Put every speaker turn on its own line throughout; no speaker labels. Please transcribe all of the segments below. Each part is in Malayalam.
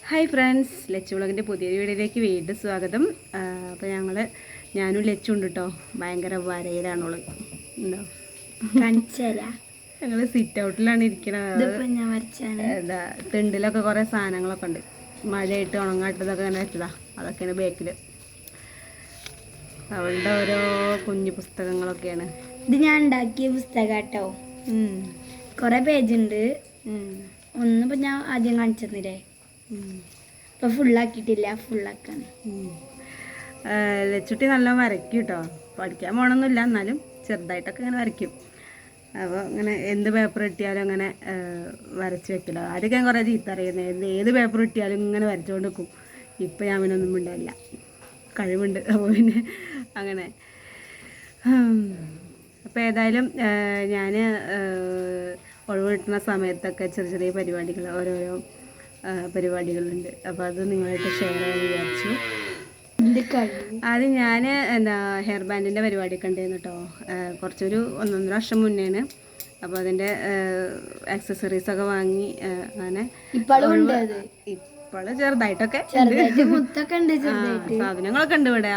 ഹായ് ഫ്രണ്ട്സ്, ലച്ചു വ്ളോഗിൻ്റെ പുതിയൊരു വീഡിയോയിലേക്ക് വീണ്ടും സ്വാഗതം. അപ്പോൾ ഞാനും ലച്ചു ഉണ്ട് കേട്ടോ. ഭയങ്കര വരയിലാണുള്ളത്. ഉണ്ടോ ഞങ്ങൾ സിറ്റ് ഔട്ടിലാണ് ഇരിക്കുന്നത്. എന്താ തിണ്ടിലൊക്കെ കുറേ സാധനങ്ങളൊക്കെ ഉണ്ട്. മഴയായിട്ട് ഉണങ്ങാട്ടതൊക്കെ ഇങ്ങനെ വെച്ചതാ. അതൊക്കെയാണ് ബേക്കിൽ. അവളുടെ ഓരോ കുഞ്ഞു പുസ്തകങ്ങളൊക്കെയാണ്.
ഇത് ഞാൻ ഉണ്ടാക്കിയ പുസ്തകം കേട്ടോ. കുറേ പേജുണ്ട്. ഒന്നിപ്പോൾ ഞാൻ ആദ്യം കാണിച്ചു തന്നില്ലേ. ഇപ്പൊ ഫുള്ളാക്കിയിട്ടില്ല, ഫുള്ളാക്കാണ്.
ലച്ചുട്ടി നല്ല വരയ്ക്കും കേട്ടോ. പഠിക്കാൻ പോകണമെന്നില്ല, എന്നാലും ചെറുതായിട്ടൊക്കെ ഇങ്ങനെ വരയ്ക്കും. അപ്പോൾ ഇങ്ങനെ എന്ത് പേപ്പർ കിട്ടിയാലും അങ്ങനെ വരച്ച് വെക്കില്ല. ആദ്യമൊക്കെ ഞാൻ കുറേ ചീത്ത അറിയുന്നത്, ഏത് പേപ്പർ കിട്ടിയാലും ഇങ്ങനെ വരച്ചുകൊണ്ട് വെക്കും. ഇപ്പം ഞാൻ അവനൊന്നും മിണ്ടില്ല, കഴിവുണ്ട്. അപ്പോൾ പിന്നെ അങ്ങനെ. അപ്പോൾ ഏതായാലും ഞാൻ ഒഴിവ് കിട്ടുന്ന സമയത്തൊക്കെ ചെറിയ ചെറിയ പരിപാടികൾ, ഓരോരോ പരിപാടികളുണ്ട്. അപ്പോൾ അത് നിങ്ങളായിട്ട് ഷെയർ ചെയ്യാൻ വിചാരിച്ചു. ആദ്യം ഞാൻ ഹെയർ ബാൻഡിൻ്റെ പരിപാടിയൊക്കെ ഉണ്ടായിരുന്നു കേട്ടോ. കുറച്ചൊരു 1.5 വർഷം മുന്നേയാണ്. അപ്പോൾ അതിൻ്റെ ആക്സസറീസൊക്കെ വാങ്ങി അങ്ങനെ ഇപ്പോൾ ചെറുതായിട്ടൊക്കെ സാധനങ്ങളൊക്കെ ഉണ്ട് ഇവിടെ.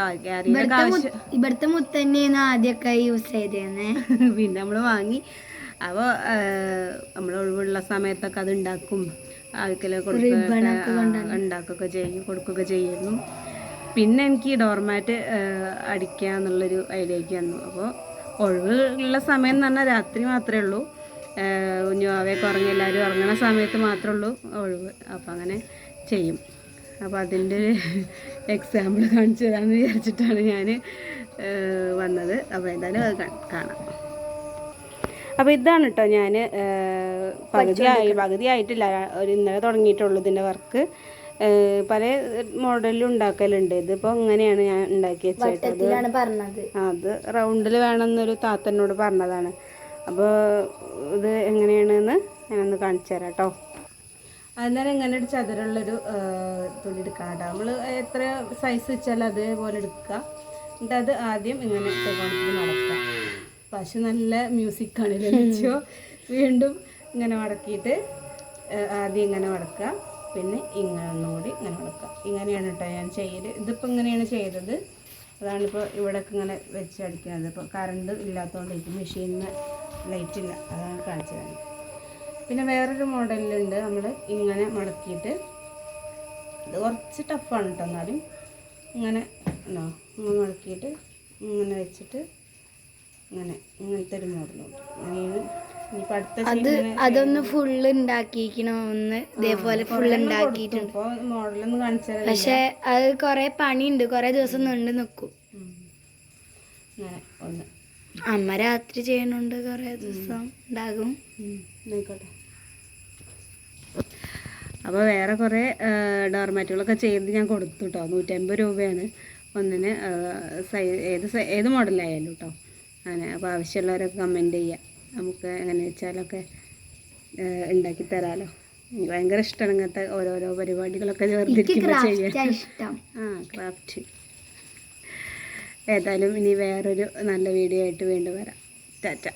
ഇവിടുത്തെ മുത്ത് തന്നെയാണ് ആദ്യമൊക്കെ യൂസ് ചെയ്തേന്നെ.
പിന്നെ നമ്മൾ വാങ്ങി. അപ്പോൾ നമ്മൾ ഒഴിവുള്ള സമയത്തൊക്കെ അത് ഉണ്ടാക്കും, ആൾക്കെല്ലാം ഉണ്ടാക്കുകയൊക്കെ ചെയ്യും, കൊടുക്കുകയൊക്കെ ചെയ്യുന്നു. പിന്നെ എനിക്ക് ഡോർമാറ്റ് അടിക്കുക എന്നുള്ളൊരു ഐഡിയയ്ക്ക് വന്നു. അപ്പോൾ ഒഴിവുള്ള സമയം എന്ന് പറഞ്ഞാൽ രാത്രി മാത്രമേ ഉള്ളൂ. കുഞ്ഞുവാവയൊക്കെ ഉറങ്ങി എല്ലാവരും ഉറങ്ങുന്ന സമയത്ത് മാത്രമേ ഉള്ളൂ ഒഴിവ്. അപ്പോൾ അങ്ങനെ ചെയ്യും. അപ്പോൾ അതിൻ്റെ ഒരു എക്സാമ്പിൾ കാണിച്ചു തരാമെന്ന് വിചാരിച്ചിട്ടാണ് ഞാൻ വന്നത്. അപ്പോൾ എന്തായാലും അത് കാണാം. അപ്പോൾ ഇതാണ് കേട്ടോ, ഞാൻ പകുതി ആയിട്ടില്ല, ഒരു ഇന്നലെ തുടങ്ങിയിട്ടുള്ളൂ ഇതിൻ്റെ വർക്ക്. പല മോഡലിലും ഉണ്ടാക്കലുണ്ട്. ഇതിപ്പോൾ ഇങ്ങനെയാണ് ഞാൻ ഉണ്ടാക്കി വെച്ചത്. അത് റൗണ്ടിൽ വേണമെന്നൊരു താത്തനോട് പറഞ്ഞതാണ്. അപ്പോൾ ഇത് എങ്ങനെയാണെന്ന് ഞാനൊന്ന് കാണിച്ചു തരാം കേട്ടോ. അന്നേരം ഇങ്ങനെ ഒരു ചതുരമുള്ളൊരു തുണി എടുക്കാം കേട്ടോ. നമ്മൾ എത്ര സൈസ് വെച്ചാൽ അതേപോലെ എടുക്കുക. എന്നിട്ട് അത് ആദ്യം ഇങ്ങനെ നടക്കുക. പക്ഷെ നല്ല മ്യൂസിക്കാണ് ലഭിച്ചോ. വീണ്ടും ഇങ്ങനെ മടക്കിയിട്ട് ആദ്യം ഇങ്ങനെ മടക്കുക, പിന്നെ ഇങ്ങനെ ഒന്നുകൂടി ഇങ്ങനെ മടക്കുക. ഇങ്ങനെയാണ് കേട്ടോ ഞാൻ ചെയ്യൽ. ഇതിപ്പോൾ ഇങ്ങനെയാണ് ചെയ്തത്. അതാണിപ്പോൾ ഇവിടെയൊക്കെ ഇങ്ങനെ വെച്ച് അടിക്കുന്നത്. ഇപ്പോൾ കറണ്ട് ഇല്ലാത്തതുകൊണ്ടിരിക്കും, മെഷീനിന് ലൈറ്റ് ഇല്ല, അതാണ് കാണിച്ചത്. പിന്നെ വേറൊരു മോഡലിലുണ്ട്, നമ്മൾ ഇങ്ങനെ മടക്കിയിട്ട്, ഇത് കുറച്ച് ടഫാണ് കേട്ടോ. എന്നാലും ഇങ്ങനെ ഇങ്ങനെ മടക്കിയിട്ട് ഇങ്ങനെ വെച്ചിട്ട് ഇങ്ങനത്തെ ഒരു മോഡലുണ്ട്. അങ്ങനെയാണ്.
അതൊന്ന് ഫുള്ള് ഉണ്ടാക്കിക്കണോ, ഒന്ന് ഇതേപോലെ ഫുള്ള് ഉണ്ടാക്കിയിട്ടുണ്ട്.
മോഡലൊന്നും കാണിച്ചാൽ
പക്ഷെ അത് കൊറേ പണിയുണ്ട്, കൊറേ ദിവസം നീണ്ടു നിൽക്കും. അമ്മ രാത്രി ചെയ്യണോണ്ട് കൊറേ ദിവസം ഉണ്ടാകും.
ആയിക്കോട്ടെ. അപ്പോൾ വേറെ കുറേ ഡോർമാറ്റുകളൊക്കെ ചെയ്ത് ഞാൻ കൊടുത്തു കേട്ടോ. 150 രൂപയാണ് ഒന്നിന്. ഏത് മോഡലായാലും കേട്ടോ. അങ്ങനെ. അപ്പോൾ ആവശ്യമുള്ളവരൊക്കെ കമൻറ്റ് ചെയ്യുക, നമുക്ക് എങ്ങനെ വെച്ചാലൊക്കെ ഉണ്ടാക്കി തരാമല്ലോ. എനിക്ക് ഭയങ്കര ഇഷ്ടമാണ് ഇങ്ങനത്തെ ഓരോരോ പരിപാടികളൊക്കെ ചേർത്തിരിക്കുമ്പോൾ ചെയ്യാൻ. ക്രാഫ്റ്റ്. ഏതായാലും ഇനി വേറൊരു നല്ല വീഡിയോ ആയിട്ട് വീണ്ടും വരാം. ടാറ്റ.